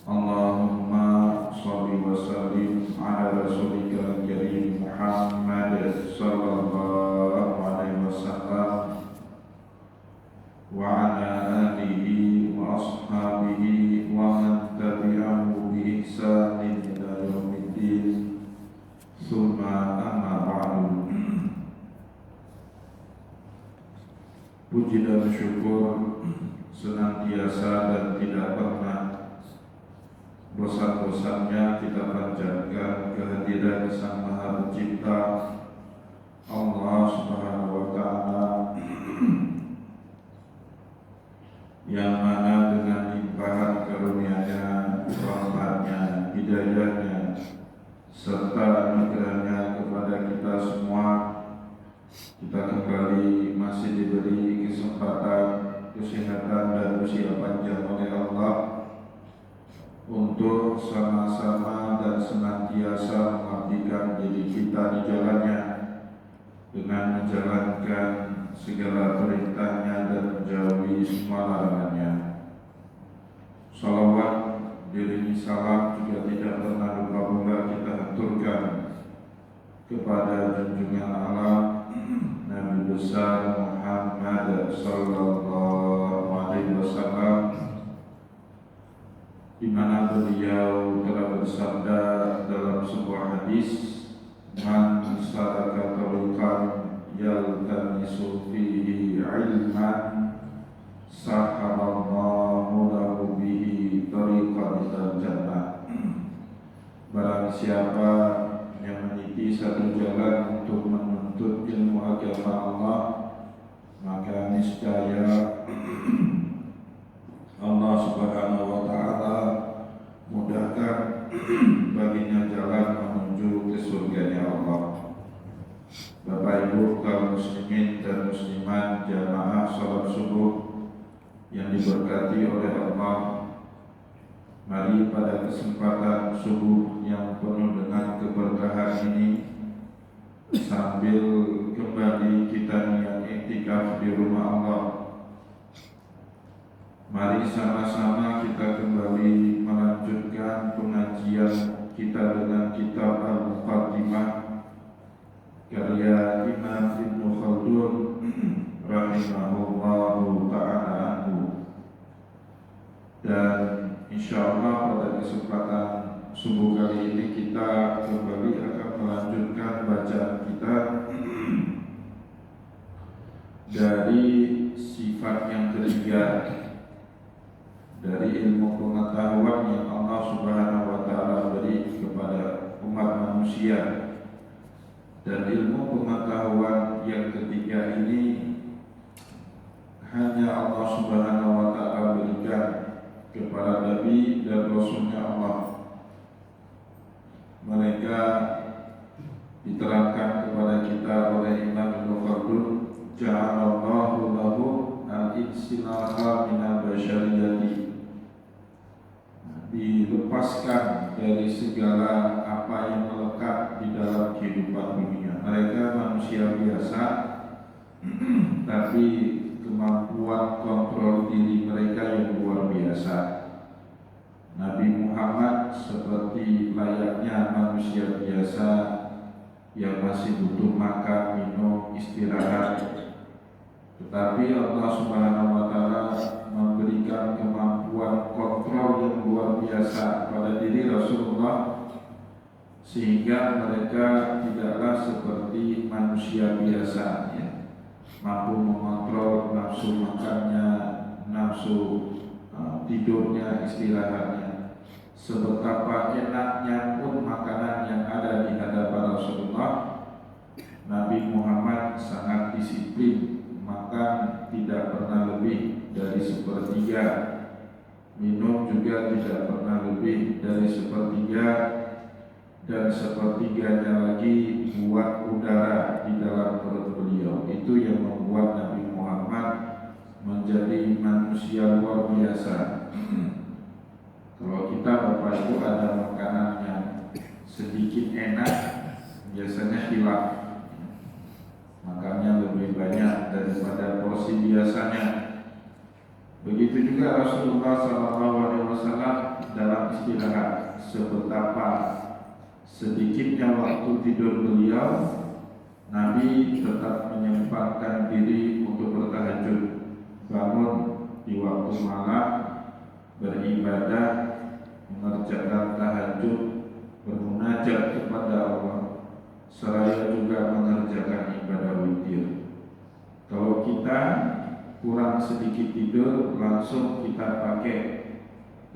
Allahumma sholli wa sallim ala rasulika karim Muhammad sallallahu alaihi wasallam wa ala alihi wa ashabihi wa man tabi'ahu bi ihsanin ila yaumiddin. Tsumma amma ba'du. Puji dan syukur senantiasa dan tidak pernah bosan-bosannya kita panjatkan kehadiran Sang Maha Pencipta Allah Subhanahu wa Ta'ala, yang mana dengan limpahan karunia-Nya, rahmat-Nya, hidayah-Nya, serta anugerah-Nya kepada kita semua, kita kembali masih diberi kesempatan, kesehatan dan usia panjang oleh Allah untuk sama-sama dan senantiasa mengabdikan diri kita di jalannya dengan menjalankan segala perintahnya dan menjauhi semua larangannya. Salawat diringi salam juga tidak pernah lupa pula kita aturkan kepada junjungan alam Nabi besar Muhammad sallallahu alaihi wasallam, di mana beliau telah bersabda dalam sebuah hadis, "Man salaka tariqan yaltamisu fihi ilman, sahalallahu lahu bihi tariqan ilal jannah." Barang siapa yang meniti satu jalan untuk menuntut ilmu agama Allah, maka niscaya Allah Subhanahu wa Ta'ala mudahkan baginya jalan menuju ke surganya Allah. Bapak Ibu kaum muslimin dan muslimat jamaah salat subuh yang diberkati oleh Allah, mari pada kesempatan subuh yang penuh dengan keberkahan ini, sambil kembali kita niat iktikaf di rumah Allah, mari sama-sama kita kembali melanjutkan pengajian kita dengan kitab Al-Muqaddimah karya Imam Ibnu Khaldun rahimahullahu ta'ala. Dan insyaallah pada kesempatan subuh kali ini kita kembali akan melanjutkan bacaan kita dari sifat yang ketiga dari ilmu pengetahuan yang Allah Subhanahu wa Ta'ala beri kepada umat manusia. Dan ilmu pengetahuan yang ketiga ini hanya Allah Subhanahu wa Ta'ala berikan kepada Nabi dan Rasulnya Allah. Mereka diterangkan kepada kita oleh Imam Ibnu Khaldun, ja'alallahu lahu al-insilaha minal basyariyati, dilepaskan dari segala apa yang melekat di dalam kehidupan dunia. Mereka manusia biasa, tapi kemampuan kontrol diri mereka yang luar biasa. Nabi Muhammad seperti layaknya manusia biasa yang masih butuh makan, minum, istirahat. Tetapi Allah Subhanahu wa Ta'ala memberikan kemampuan kontrol yang luar biasa pada diri Rasulullah, sehingga mereka tidaklah seperti manusia biasa, ya, mampu mengontrol nafsu makannya, nafsu tidurnya, istirahatnya. Sebetapa enaknya pun makanan yang ada di hadapan Rasulullah, Nabi Muhammad sangat disiplin. Makan tidak pernah lebih dari sepertiga, minum juga tidak pernah lebih dari sepertiga, dan sepertiganya lagi buat udara di dalam perut beliau. Itu yang membuat Nabi Muhammad menjadi manusia luar biasa. Kalau kita Bapak Ibu ada makanan yang sedikit enak, biasanya hilaf, makannya lebih banyak daripada porsi biasanya. Begitu juga Rasulullah SAW dalam betapa sedikitnya waktu tidur beliau, Nabi tetap menyempatkan diri untuk bertahajud, bangun di waktu malam, beribadah, mengerjakan tahajud, bermunajat kepada Allah, seraya juga mengerjakan ibadah witir. Kalau kita kurang sedikit tidur, langsung kita pakai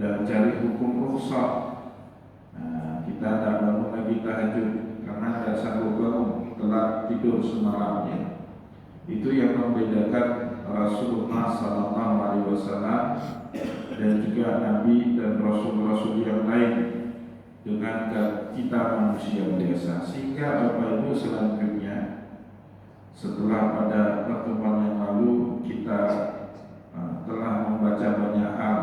dan cari hukum rukhsah. Kita tidak bangun lagi tahajud karena tidak sanggup bangun, telat tidur semalamnya. Itu yang membedakan Rasulullah SAW dan juga Nabi dan Rasul-Rasul yang lain dengan kita manusia biasa. Sehingga Bapak Ibu selanjutnya, setelah pada pertemuan yang lalu kita telah membaca banyak hal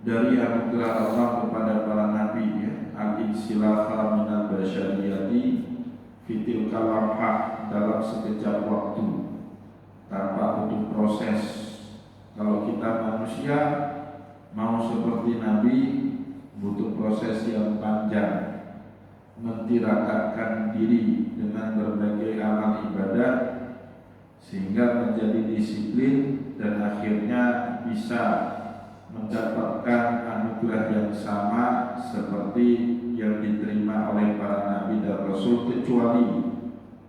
dari anugerah Allah kepada para nabi, ya, al-insilaha minal basyariyati fitil kalamhah, dalam sekejap waktu tanpa butuh proses. Kalau kita manusia mau seperti Nabi butuh proses yang panjang, mentirakatkan diri dengan berbagai amal ibadah sehingga menjadi disiplin dan akhirnya bisa mendapatkan anugerah yang sama seperti yang diterima oleh para nabi dan rasul, kecuali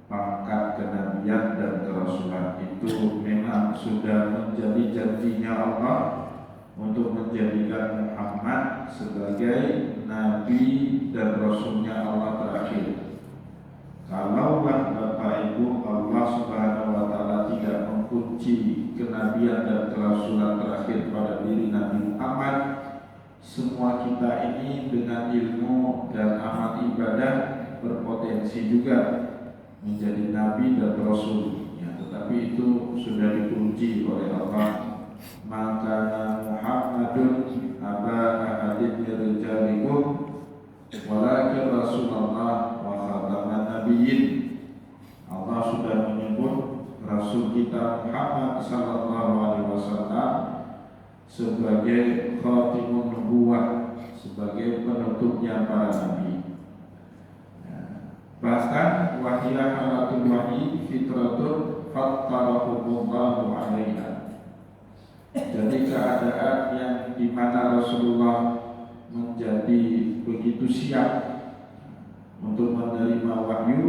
pangkat kenabian dan kerasulan itu memang sudah menjadi janjinya Allah untuk menjadikan Muhammad sebagai nabi dan rasulnya Allah terakhir. Kalaulah Bapak Ibu Allah Subhanahu wa Ta'ala tidak mengunci kenabian dan kerasulan terakhir pada diri Nabi Muhammad, semua kita ini dengan ilmu dan amal ibadah berpotensi juga menjadi nabi dan rasul, ya, tetapi itu sudah dikunci oleh Allah. Maka Muhammadun aba ahadin min rijalikum walakin Rasulullah wa khataman nabiyyin. Allah sudah menyebut Rasul kita Muhammad sallallahu alaihi wasallam sebagai khatimun nubuwah, sebagai penutupnya para nabi. Bahkan wahya halatul wahyi fitratun fattarahumullahu alaiha. Jadi keadaan yang dimana Rasulullah menjadi begitu siap untuk menerima wahyu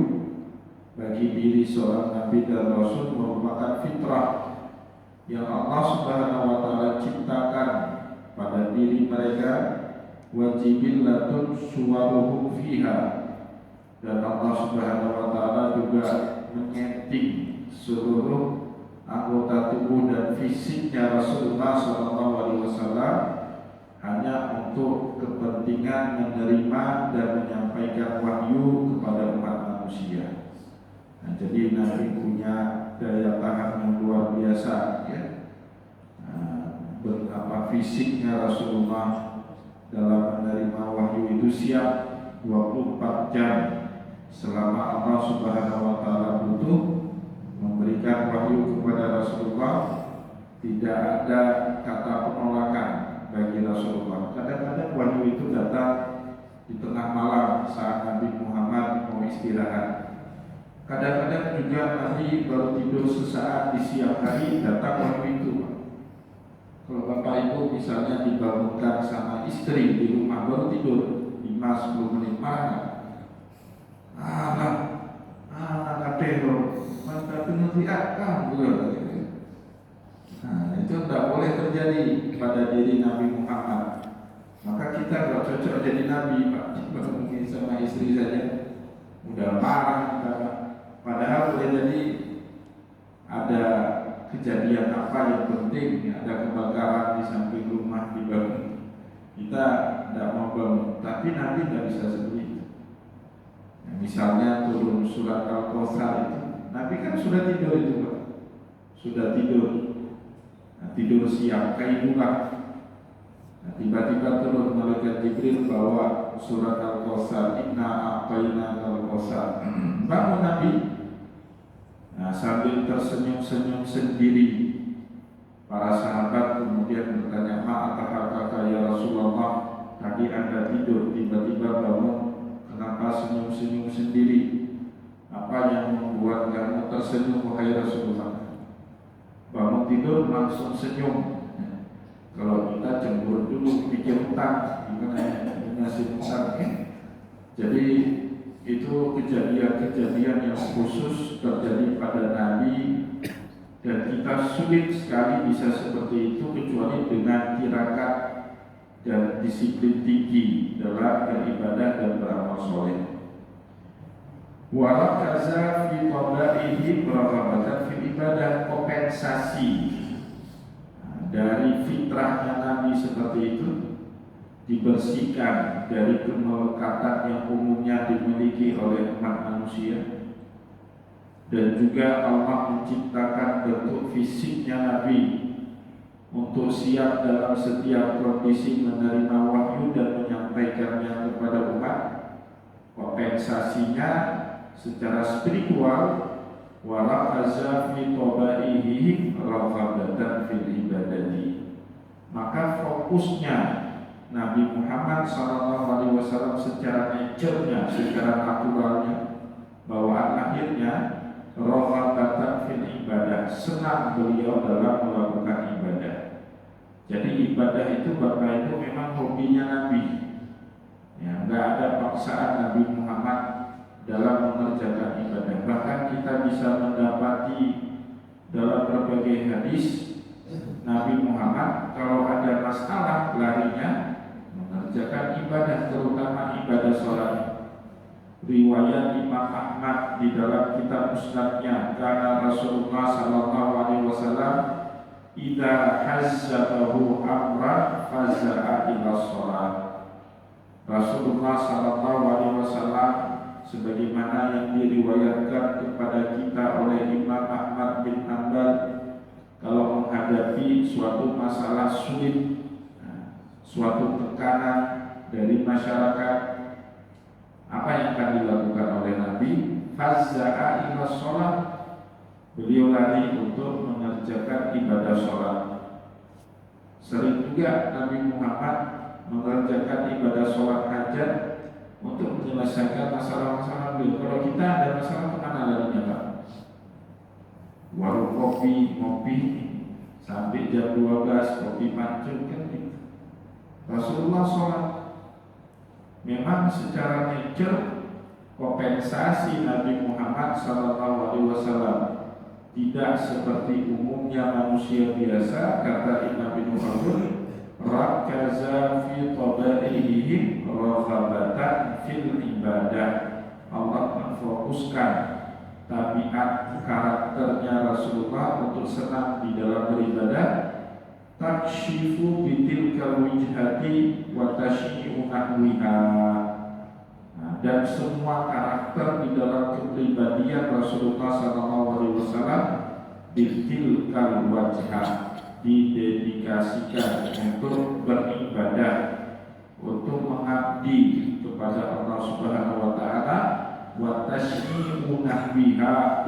bagi diri seorang nabi dan rasul merupakan fitrah yang Allah Subhanahu wa Ta'ala ciptakan pada diri mereka, wajibillatun suwaruhum fiha, dan Allah Subhanahu wa Ta'ala juga menyeting seluruh anggota tubuh dan fisiknya Rasulullah SAW hanya untuk kepentingan menerima dan menyampaikan wahyu kepada umat manusia. Nah, jadi Nabi punya daya tahan yang luar biasa, ya. Betapa fisiknya Rasulullah dalam menerima wahyu itu siap 24 jam selama Allah Subhanahu wa Ta'ala butuh memberikan wahyu kepada Rasulullah. Tidak ada kata penolakan bagi Rasulullah. Kadang-kadang wahyu itu datang di tengah malam saat Nabi Muhammad mau istirahat. Kadang-kadang juga Nabi baru tidur sesaat di siang hari datang wahyu itu. Kalau Bapak Ibu misalnya dibangunkan sama istri di rumah baru tidur 5-10 menit mana? Kadero, maka penelitian bukan. Nah, itu tidak boleh terjadi pada diri Nabi Muhammad. Maka kita tidak cocok jadi Nabi, Pak. Mungkin sama istri saja udah marah, padahal boleh jadi ada kejadian apa yang penting, ada kebakaran di samping rumah dibangun. Kita tidak mau bangun, tapi Nabi tidak bisa seperti itu. Misalnya turun surat Al-Kautsar itu, Nabi kan sudah tidur itu, Pak. Sudah tidur. Nah, tidur siang, kailulah. Nah, tiba-tiba turun malaikat Jibril bawa surat Al-Kautsar, inna a'tainaka al-kautsar. Bangun Nabi. Nah, sambil tersenyum-senyum sendiri, para sahabat kemudian bertanya, ma'atahakaka ya Rasulullah, tadi Anda Rasulullah. Bangun tidur langsung senyum. Kalau kita cemburu dulu pikir utang, gimana ngasih utang ya? Jadi itu kejadian-kejadian yang khusus terjadi pada Nabi, dan kita sulit sekali bisa seperti itu kecuali dengan tirakat dan disiplin tinggi dalam beribadah dan beramal soleh. Warakaza fi qadaihi beraghamatan fil ibadah, kompensasi dari fitrahnya Nabi seperti itu, dibersihkan dari kemelekatan yang umumnya dimiliki oleh umat manusia, dan juga Allah menciptakan bentuk fisiknya Nabi untuk siap dalam setiap kondisi menerima wahyu dan menyampaikannya kepada umat. Kompensasinya secara spiritual, warakaza fi tabaihi raghabatan fil ibadati. Maka fokusnya Nabi Muhammad SAW secara nature-nya, secara naturalnya, bawaan lahirnya, raghabatan fil ibadah, senang beliau dalam melakukan ibadah. Jadi ibadah itu Bapak Ibu memang hobinya Nabi. Ya, nggak ada paksaan Nabi Muhammad dalam mengerjakan ibadah. Bahkan kita bisa mendapati dalam berbagai hadis Nabi Muhammad kalau ada masalah larinya mengerjakan ibadah, terutama ibadah sholat. Riwayat Imam Ahmad di dalam kitab Musnadnya, karena Rasulullah Sallallahu Alaihi Wasallam idza hazzabahu amran faza'a ila sholat. Rasulullah Sallallahu Alaihi Wasallam sebagaimana yang diriwayatkan kepada kita oleh Imam Ahmad bin Hanbal, kalau menghadapi suatu masalah sulit, suatu tekanan dari masyarakat, apa yang akan dilakukan oleh Nabi? Fazza'a ila sholat, beliau lari untuk mengerjakan ibadah sholat. Sering juga Nabi Muhammad mengerjakan ibadah sholat hajat untuk menyelesaikan masalah-masalah beliau. Kalau kita ada masalah, kemana larinya Pak? Warung kopi, ngopi sampai jam 12, kopi pancung kan gitu. Rasulullah sholat. Memang secara nature kompensasi Nabi Muhammad SAW tidak seperti umumnya manusia biasa. Kata Imam bin Khaldun, rakaza fi tabaihi raghabatan fil ibadah. Allah memfokuskan tabiat karakternya Rasulullah untuk senang di dalam beribadah. Takshifu bitilkal wijhati wa tashyi'u nahwiha. Dan semua karakter di dalam kepribadian Rasulullah SAW bitilkal wajhah, didedikasikan untuk beribadah, untuk mengabdi kepada Allah Subhanahu wa taala, wa tashyi'u nahwiha.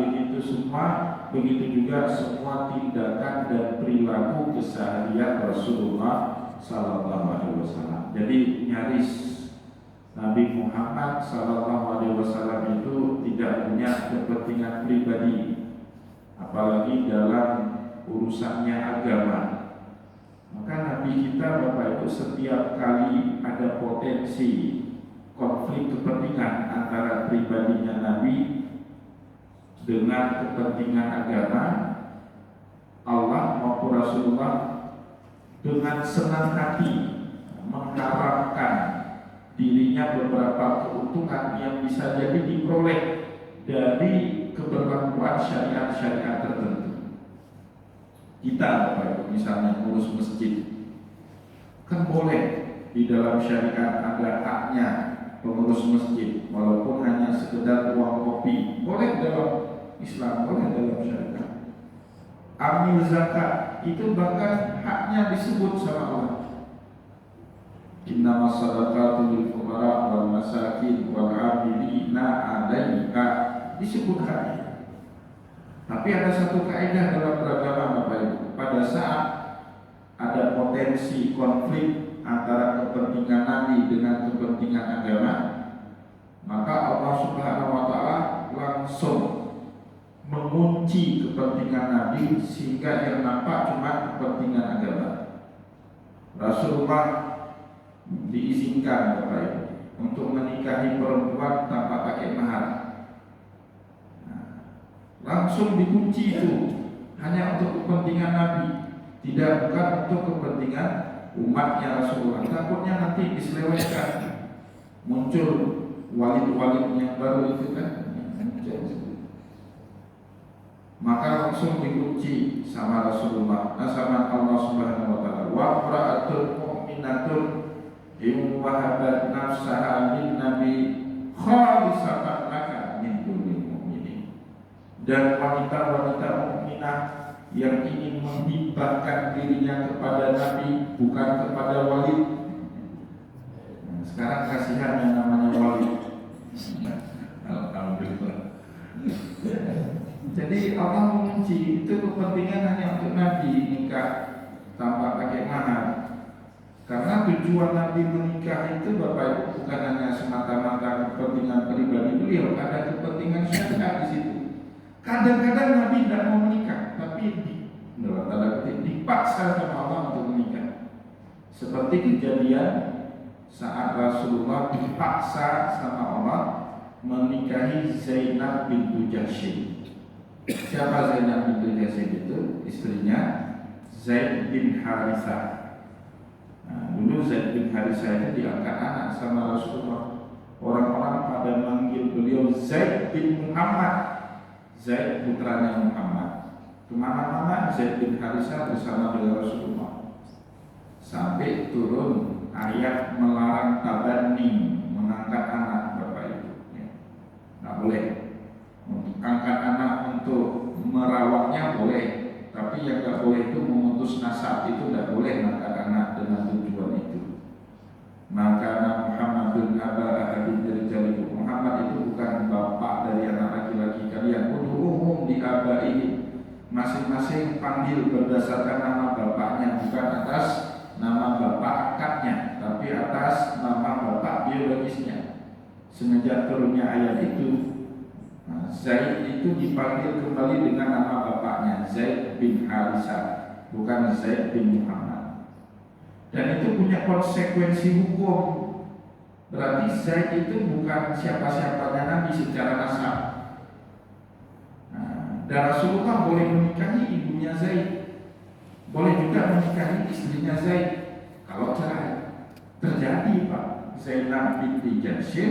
Begitu juga semua tindakan dan perilaku keseharian Rasulullah sallallahu alaihi wasallam. Jadi nyaris Nabi Muhammad sallallahu alaihi wasallam itu tidak punya kepentingan pribadi, apalagi dalam urusannya agama. Maka Nabi kita Bapak Ibu setiap kali ada potensi konflik kepentingan antara pribadinya Nabi dengan kepentingan agama, Allah maupun Rasulullah dengan senang hati mengharapkan dirinya beberapa keuntungan yang bisa jadi diperoleh dari keberlakuan syariat-syariat tertentu. Kita misalnya ngurus masjid, kan boleh di dalam syariat ada haknya pengurus masjid, walaupun hanya sekedar uang kopi, boleh dalam Islam, boleh dalam syariat. Amil zakat itu bahkan haknya disebut sama Allah. Innamas shadaqatu lil fuqara wal masakin wal 'amilina 'alaiha, disebut haknya. Tapi ada satu kaidah dalam beragama Bapak Ibu, pada saat ada potensi konflik antara kepentingan Nabi dengan kepentingan agama, maka Allah Subhanahu wa taala langsung mengunci kepentingan Nabi sehingga yang nampak cuma kepentingan agama. Rasulullah diizinkan Bapak Ibu untuk menikahi perempuan tanpa pakai mahar. Langsung dikunci itu hanya untuk kepentingan Nabi, tidak bukan untuk kepentingan umatnya Rasulullah. Takutnya nanti diselewengkan, muncul walid-walid yang baru itu kan. Maka langsung dikunci sama Rasulullah, sama Allah Subhanahu wa taala. Wa qra'atul mu'minatun in wahabat nafsaha lin nabi khalisatan laka min dunil mu'minin. Dan wanita-wanita mukminah yang ingin menghibahkan dirinya kepada Nabi, bukan kepada walid. Nah, sekarang kasihan yang namanya walid. Alhamdulillah. Jadi Allah mengunci itu kepentingan hanya untuk Nabi nikah tanpa pakai mahar. Karena tujuan Nabi menikah itu Bapak Ibu bukan hanya semata-mata kepentingan pribadi beliau, ada kepentingan syariat di situ. Kadang-kadang Nabi tidak mau menikah, tapi dalam tanda kutip dipaksa sama Allah untuk menikah. Seperti kejadian saat Rasulullah dipaksa sama Allah menikahi Zainab bintu Jahsy. Siapa Zainab bintu Jahsy itu? Istrinya Zaid bin Harithah. Nah, dulu Zaid bin Harithah itu diangkat anak sama Rasulullah. Orang-orang pada manggil beliau Zaid bin Muhammad. Zaid putranya Muhammad. Kemana-mana Zaid bin Harithah bersama dengan Rasulullah. Sampai turun ayat melarang tabanni, mengangkat anak Bapak Ibu. Nggak boleh. Untuk angkat anak untuk merawatnya boleh, tapi yang nggak boleh itu memutus nasab, itu nggak boleh angkat anak dengan tujuan itu. Maka Muhammadun aba ahadin dari jaliku. Muhammad itu bukan bapak dari anak laki-laki kalian. Ud'uhum di abaihi. Masing-masing panggil berdasarkan nama bapaknya, bukan atas nama bapak akadnya, tapi atas nama bapak biologisnya. Semenjak turunnya ayat itu, Zaid itu dipanggil kembali dengan nama bapaknya, Zaid bin Harithah, bukan Zaid bin Muhammad. Dan itu punya konsekuensi hukum. Berarti Zaid itu bukan siapa-siapanya Nabi secara nasab. Dan Rasulullah boleh menikahi ibunya Zaid, boleh juga menikahi istrinya Zaid kalau cerai. Terjadi Pak, Zainab binti Jahsy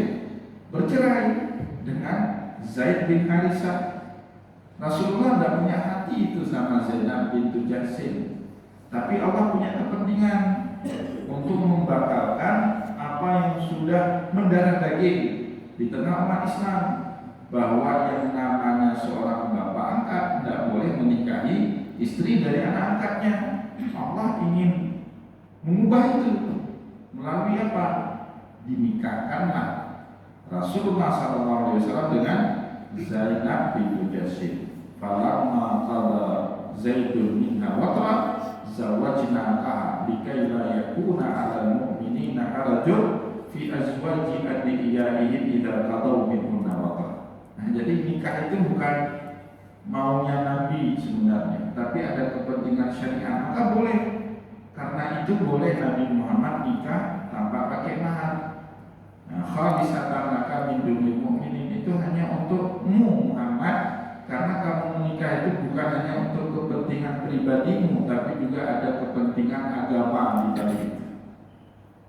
bercerai dengan Zaid bin Harithah. Rasulullah tidak punya hati itu sama Zainab bintu Jahsy, tapi Allah punya kepentingan untuk membatalkan apa yang sudah mendarah daging di tengah umat Islam, bahwa yang namanya seorang bapak angkat tidak boleh menikahi istri dari anak angkatnya. Allah ingin mengubah itu melalui apa? Dinikahkanlah Rasulullah SAW dengan Zainab bintu Jahsy. Falamma qada Zaidun minha watra zawajnakaha likai la yakuna 'alal mu'minina harajun fi azwaji adiyaihim idza qadaw minhunna watra. Nah, jadi nikah itu bukan maunya Nabi sebenarnya, tapi ada kepentingan syariat. Maka boleh, karena itu boleh Nabi Muhammad nikah tanpa pakai mahar. Nah, khalisatan laka min dunil mu'minin itu hanya untukmu Muhammad, karena kamu menikah itu bukan hanya untuk kepentingan pribadimu, tapi juga ada kepentingan agama di dalam.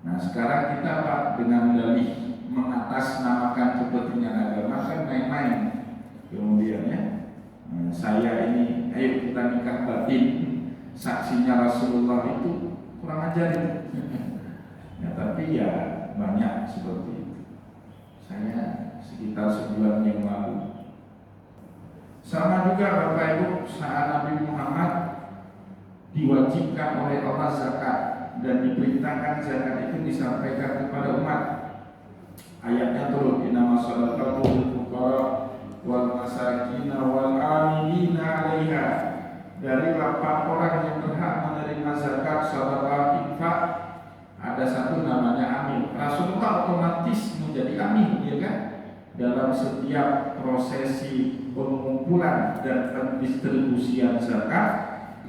Nah, sekarang kita Pak dengan dalih mengatasnamakan kepentingan agama kan main-main. Kemudian ya, saya ini ayo kita nikah batin, saksinya Rasulullah itu kurang ajar itu. Ya, tapi ya banyak seperti itu. Saya sekitar sebulan yang lalu. Sama juga Bapak Ibu, saat Nabi Muhammad diwajibkan oleh Allah zakat dan diperintahkan zakat itu disampaikan kepada umat. Ayatnya turun, innama shadaqatu lil fuqara wal masakin wal 'amilina 'alaiha. Dari 8 orang yang berhak menerima zakat, sedekah, infak, ada satu namanya amil. Rasulullah otomatis menjadi amil, ya kan? dalam setiap prosesi pengumpulan dan pendistribusian zakat,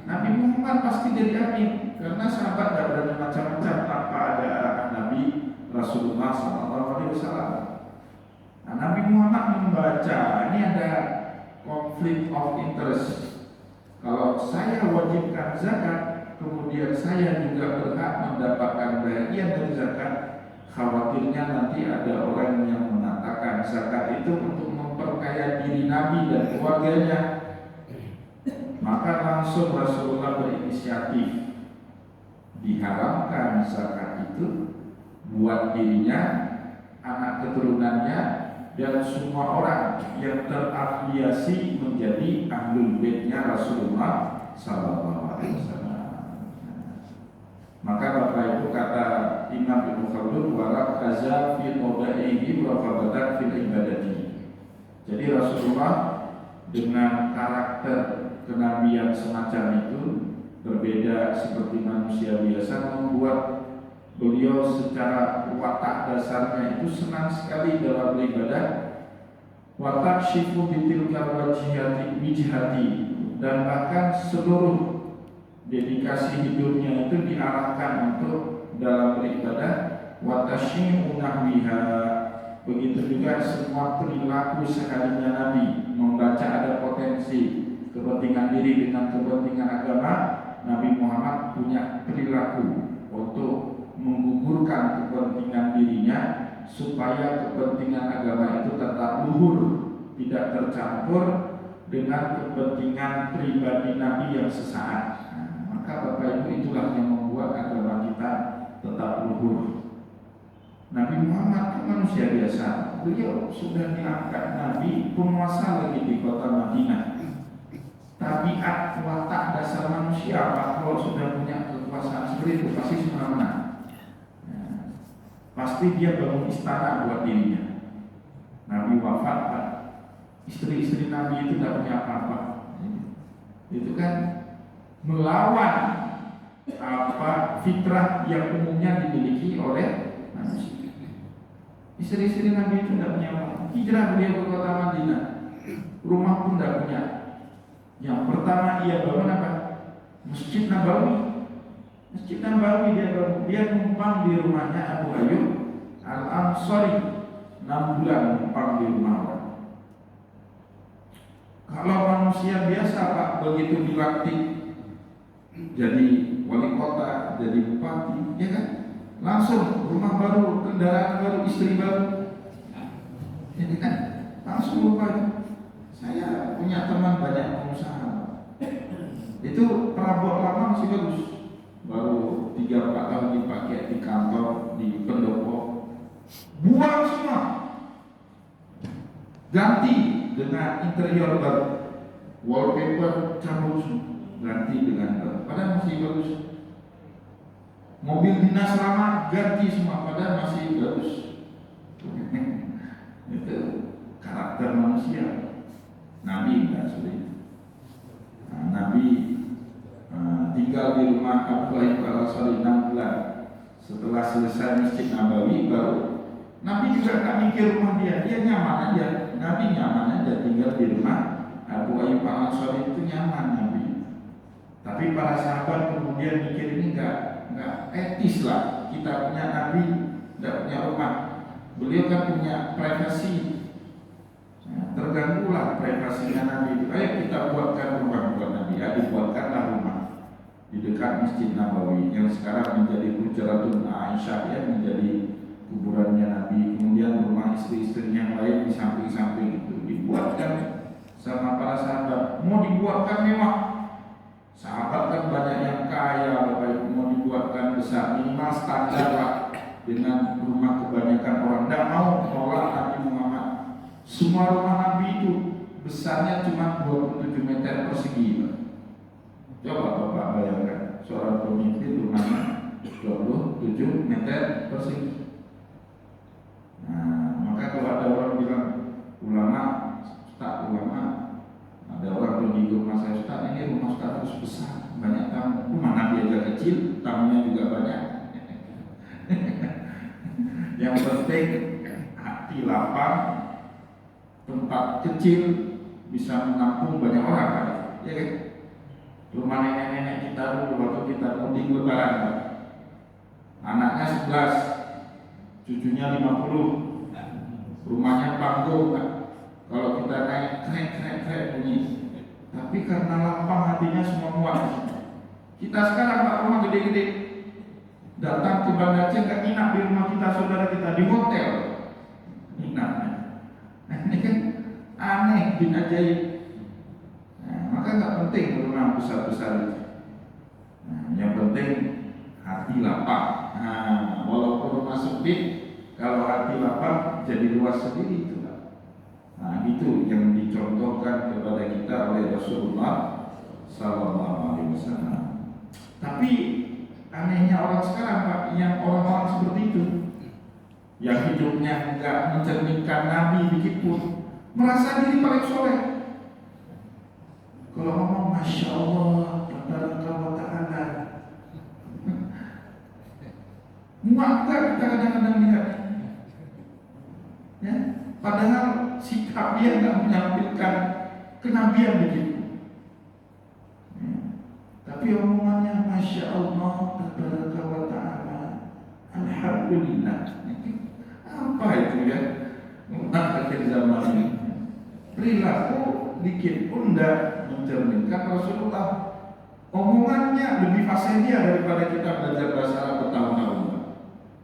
Nabi Muhammad pasti jadi amin, karena sahabat tidak berani macam-macam tanpa ada arahan Nabi Rasulullah SAW. Nah, Nabi Muhammad membaca, ini ada konflik of interest. Kalau saya wajibkan zakat, kemudian saya juga berhak mendapatkan bagian dari zakat, khawatirnya nanti ada orang yang mengatakan zakat itu untuk memperkaya diri Nabi dan keluarganya. Maka langsung Rasulullah berinisiatif, diharamkan zakat itu buat dirinya, anak keturunannya, dan semua orang yang terafiliasi menjadi ahlul baitnya Rasulullah Sallallahu Alaihi Wasallam. Maka Bapak Ibu, kata Imam Ibnu Khaldun, warak kaza fi qadaihi wa fabatan fil ibadati. Jadi Rasulullah dengan karakter kenabian semacam itu, berbeda seperti manusia biasa, membuat beliau secara watak dasarnya itu senang sekali dalam beribadah. Watak syifu bitilkal wijhati, dan bahkan seluruh dedikasi hidupnya itu diarahkan untuk dalam beribadah. Watashimu nahwiha, begitu juga semua perilaku seharinya Nabi, membaca ada potensi kepentingan diri dengan kepentingan agama. Nabi Muhammad punya perilaku untuk menggugurkan kepentingan dirinya supaya kepentingan agama itu tetap luhur, tidak tercampur dengan kepentingan pribadi Nabi yang sesaat. Maka Bapak Ibu, itulah yang membuat agama kita tetap luhur. Nabi Muhammad kan manusia biasa, beliau sudah diangkat Nabi, penguasa lagi di kota Madinah. Tabiat watak dasar manusia, Pak, kalau sudah punya kekuasaan seperti itu pasti semena-mena. Pasti dia bangun istana buat dirinya. Nabi wafat, Pak, istri-istri Nabi itu tidak punya apa-apa. Itu kan melawan fitrah yang umumnya dimiliki oleh manusia. Istri-istri Nabi itu tidak punya apa-apa. Hijrah beliau ke kota Madinah, rumah pun tidak punya. Yang pertama ia bangun apa? Masjid Nabawi. Masjid Nabawi dia bangun. Dia numpang di rumahnya Abu Ayyub Al-Ansari 6 bulan numpang di rumah orang. Kalau manusia biasa, Pak, begitu dilantik jadi wali kota, jadi bupati, ya kan? Langsung rumah baru, kendaraan baru, istri baru, ya kan? Langsung lupa. Saya punya teman banyak pengusaha, itu perabot lama masih bagus, baru 3-4 tahun dipakai di kantor, di pendopo, buang semua, ganti dengan interior baru, wallpaper cabut semua, ganti dengan baru, padahal masih bagus. Mobil dinas lama ganti semua, padahal masih bagus. Itu karakter manusia. Nabi enggak sulit. Nabi tinggal di rumah Abu Ayyub Al-Ansari 6 bulan. Setelah selesai Masjid Nabawi, baru Nabi juga nggak mikir rumah dia nyaman aja. Nabi nyaman aja tinggal di rumah Abu Ayyub Al-Ansari, itu nyaman Nabi. Tapi para sahabat kemudian mikir, ini nggak etis lah, kita punya Nabi nggak punya rumah. Beliau kan punya privasi. Terganggulah privasinya Nabi itu. Ayo kita buatkan rumah buat Nabi. Dibuatkanlah rumah di dekat Masjid Nabawi yang sekarang menjadi Hujratun Aisyah, ya, menjadi kuburannya Nabi. Kemudian rumah istri-istri yang lain di samping-samping itu dibuatkan sama para sahabat. Mau dibuatkan mewah. Sahabat kan banyak yang kaya, Bapak, mau dibuatkan besar, minimal standar lah dengan rumah kebanyakan orang. Tidak mau tolak Nabi Muhammad. Semua rumah Nabi itu besarnya cuma 27 meter persegi. Coba Bapak bayangkan, seorang pemimpin rumahnya 27 meter persegi. Nah, maka kalau ada orang bilang ulama, Ustaz ulama, ada orang pergi ke rumah saya, Ustaz ini rumah Ustaz harus besar, banyak tamu. Rumah Nabi aja kecil, tamunya juga banyak. Yang penting hati lapang, tempat kecil bisa menampung banyak orang, Pak. Ya kan? Rumah nenek-nenek kita dulu waktu kita mudik lebaran, Pak. Anaknya 11, cucunya 50, rumahnya panggung, Pak. Kalau kita naik krek bunyi. Tapi karena lapang hatinya semua muat. Kita sekarang Pak, rumah gede-gede, datang ke Banda Aceh nggak nginap di rumah kita, saudara kita di hotel nginap. Nah, ini kan aneh, bin ajaib. Nah, maka nggak penting rumah besar-besar itu. Nah, yang penting hati lapang. Nah, walaupun rumah sempit, kalau hati lapang jadi luas sendiri itu. Nah, itu yang dicontohkan kepada kita oleh Rasulullah Sallallahu Alaihi Wasallam. Tapi anehnya orang sekarang, Pak, yang orang-orang seperti itu, yang hidupnya enggak mencerminkan Nabi dikit pun, merasa diri paling soleh. Kalau ngomong Masya Allah, Tabaraka Ta'ala, muak enggak kita kadang-kadang lihat, ya? Padahal sikap dia enggak menampilkan kenabian begitu. Ya. Tapi omongannya Masya Allah, Tabaraka Ta'ala, Alhamdulillah. Apa itu ya? Umat akhir zaman ini perilaku dikit pun tidak mencerminkan Rasulullah. Omongannya lebih fasih dia daripada kita belajar bahasa Arab bertahun-tahun.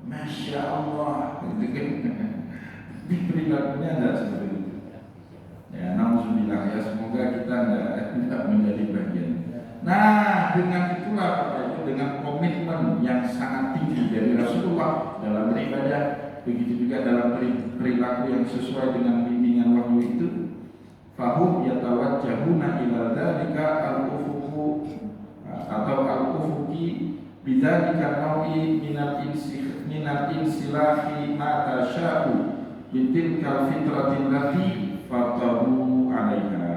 Masya Allah, tapi perilakunya tidak seperti itu. Ya, alhamdulillah ya, semoga kita tidak menjadi bagian. Nah, dengan itulah Bapak Ibu, dengan komitmen yang sangat tinggi dari Rasulullah dalam beribadah, begitu juga dalam perilaku yang sesuai dengan bimbingan wahyu itu, fahum yatawajjahuna ila dzalika al-ufuqu atau al-ufuqi bidzalika naui minal insilahi ma tasya'u bitilkal fitratil lati fatahu 'alaiha.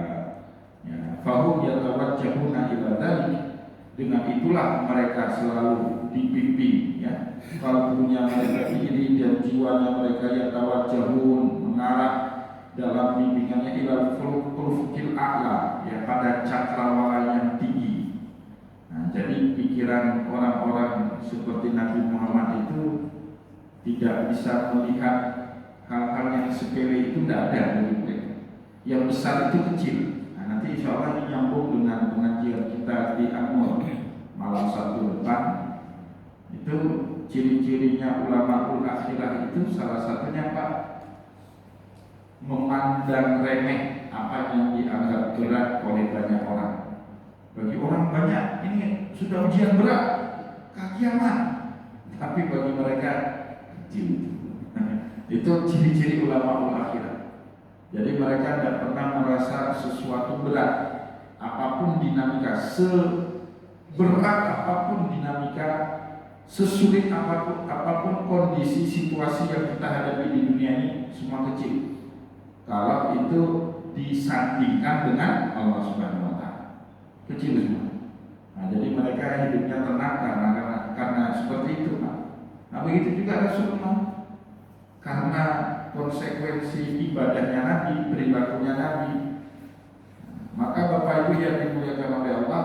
Ya, fahum yatawajjahuna ila dzalika, dengan itulah mereka selalu dibimbing, ya. Kalbunya mereka iri dan jiwanya mereka yang tawajjahun, mengarah dalam bimbingannya ila ufukil a'la, ya, pada cakrawala yang tinggi. Nah, jadi pikiran orang-orang seperti Nabi Muhammad itu tidak bisa melihat hal-hal yang sepele itu, tidak ada dari mereka. Yang besar itu kecil. Nah, nanti insya Allah ini nyambung dengan pengajian kita di Amur malam Sabtu depan. Itu ciri-cirinya ulama akhirah itu salah satunya Pak, memandang remeh apa yang dianggap berat oleh banyak orang. Bagi orang banyak ini sudah ujian berat, kiamat, tapi bagi mereka kecil. Itu ciri-ciri ulama akhirah. Jadi mereka tidak pernah merasa sesuatu berat, apapun dinamika, seberat apapun dinamika, sesulit apapun kondisi situasi yang kita hadapi di dunia ini, semua kecil kalau itu disandingkan dengan Allah Subhanahu wa Ta'ala. Kecil semua. Nah, jadi mereka hidupnya tenang karena seperti itu, Pak. Nah, begitu juga Rasulullah, karena konsekuensi ibadahnya Nabi, perilakunya Nabi. Maka Bapak Ibu yang dimuliakan oleh Allah,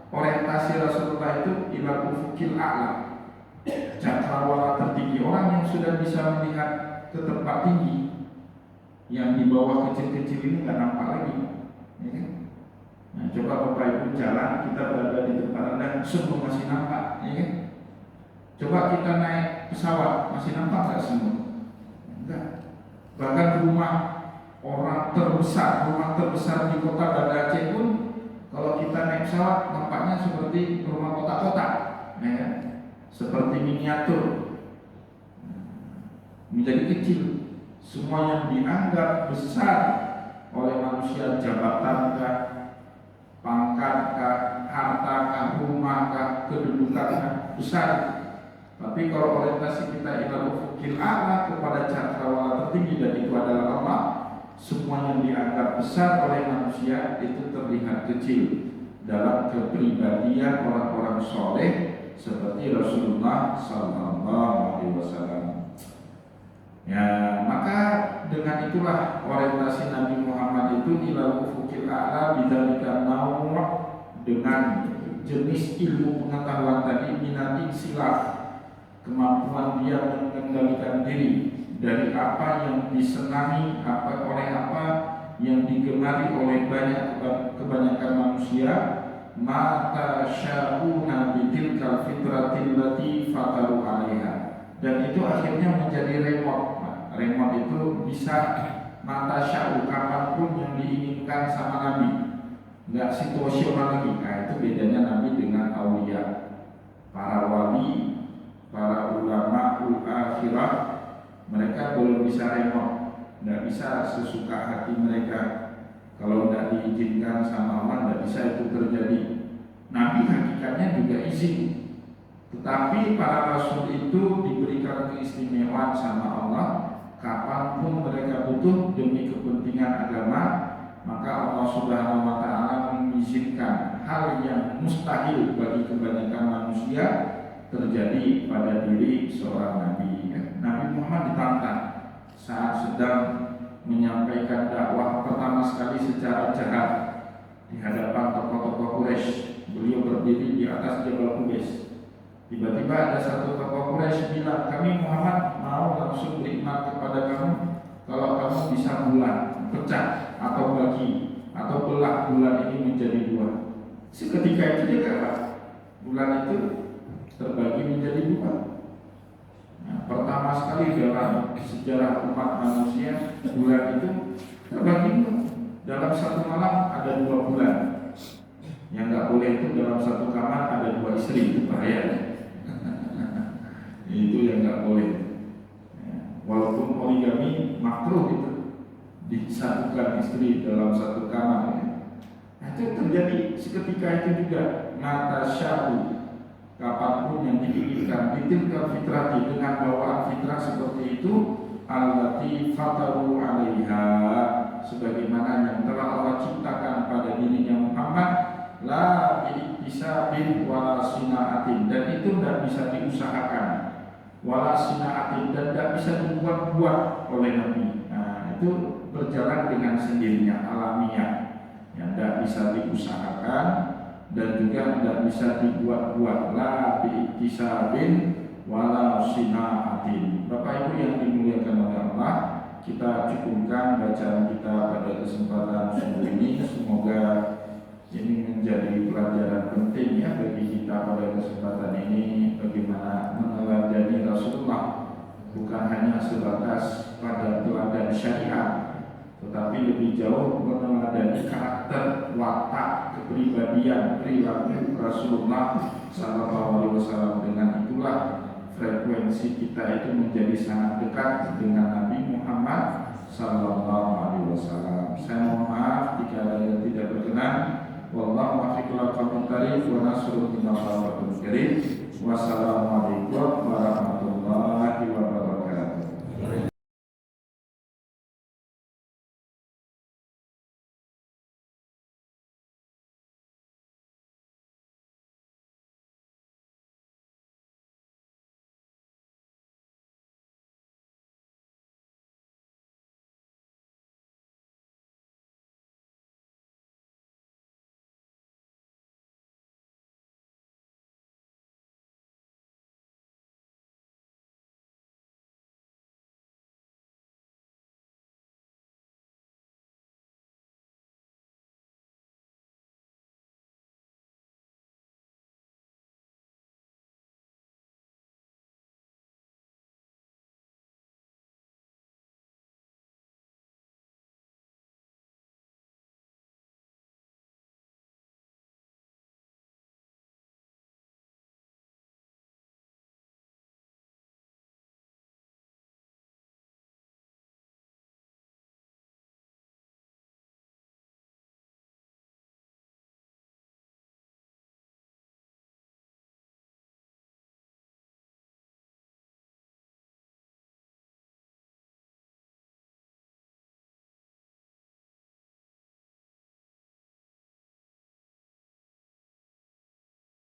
orientasi Rasulullah itu ila ufukil a'la, cakrawala tertinggi. Orang yang sudah bisa melihat ke tempat tinggi, yang di bawah kecil-kecil ini nggak nampak lagi, ya kan? Nah, coba Bapak Ibu jalan, kita berada di tempat rendah, semua masih nampak, ya kan? Coba kita naik pesawat, masih nampak nggak semua? Enggak. Bahkan rumah orang terbesar, rumah terbesar di kota Banda Aceh pun, kalau kita naik pesawat, nampaknya seperti rumah kota-kota, ya kan? Seperti miniatur, menjadi kecil. Semua yang dianggap besar oleh manusia, jabatan kah, pangkat kah, harta kah, rumah kah, kedudukan kah, besar. Tapi kalau orientasi kita ila ufukil a'la, kepada cakrawala tertinggi, dan itu adalah Allah, semua yang dianggap besar oleh manusia itu terlihat kecil dalam kepribadian orang-orang soleh seperti Rasulullah Sallallahu Alaihi Wasallam. Ya, maka dengan itulah orientasi Nabi Muhammad itu ilal ufukil a'la bidzalika naw' dengan jenis ilmu pengetahuan tadi minati silaf, kemampuan dia mengendalikan diri dari apa yang disenangi, oleh apa yang digemari oleh kebanyakan manusia. Mata sya'una bitilkal fitratil lati fataru alaiha, dan itu akhirnya menjadi remote. Remote itu bisa mata sya'u, kapanpun yang diinginkan sama Nabi, nggak situasional lagi. Nah, itu bedanya Nabi dengan aulia, para wali, para ulama akhirah. Mereka belum bisa remote, nggak bisa sesuka hati mereka. Kalau tidak diizinkan sama Allah, tidak bisa itu terjadi. Nabi hakikatnya juga izin, tetapi para rasul itu diberikan keistimewaan sama Allah. Kapanpun mereka butuh demi kepentingan agama, maka Allah Subhanahu wa Ta'ala mengizinkan hal yang mustahil bagi kebanyakan manusia terjadi pada diri seorang nabi. Nabi Muhammad ditantang saat sedang menyampaikan dakwah pertama sekali secara jahat di hadapan tokoh-tokoh Quraisy. Beliau berdiri di atas Jabal Qubais. Tiba-tiba ada satu tokoh Quraisy bilang, kami Muhammad mau langsung beriman kepada kamu kalau kamu bisa bulan pecah atau bagi atau belah bulan ini menjadi dua. Seketika itu juga bulan itu terbagi menjadi dua. Nah, pertama sekali dalam sejarah umat manusia, bulan itu terbagi dua. Dalam satu malam ada 2 bulan. Yang nggak boleh itu dalam satu kamar ada 2 istri, itu bahaya. Itu yang nggak boleh. Walaupun poligami makruh itu, disatukan istri dalam satu kamar. Nah, itu terjadi seketika itu juga. Mata sya'u, kapanpun yang diinginkan, bitilkal fitrati, dengan bawaan fitrah seperti itu, allati fataru alaiha, sebagaimana yang telah Allah ciptakan pada dirinya Muhammad, la bi'iktisabin wala sina'atin, dan itu tidak bisa diusahakan, wala sina'atin, dan tidak bisa dibuat-buat oleh Nabi. Nah, itu berjalan dengan sendirinya, alamiah, yang tidak bisa diusahakan dan juga tidak bisa dibuat-buat. La bi'iktisabin wala sina'atin. Bapak Ibu yang dimuliakan oleh Allah, kita cukupkan bacaan kita pada kesempatan subuh ini. Semoga ini menjadi pelajaran penting ya bagi kita pada kesempatan ini, bagaimana meneladani Rasulullah, bukan hanya sebatas pada teladan syariat, tetapi lebih jauh meneladani karakter, watak, kepribadian, perilaku Rasulullah Sallallahu Alaihi Wasallam. Dengan itulah frekuensi kita itu menjadi sangat dekat dengan Nabi Muhammad Sallallahu Alaihi Wasallam. Saya mohon maaf jika ada yang tidak berkenan. Wallahu muwaffiq ila aqwamit thariq wa nasrul minallah wa karim. Wassalamualaikum warahmatullahi wabarakatuh.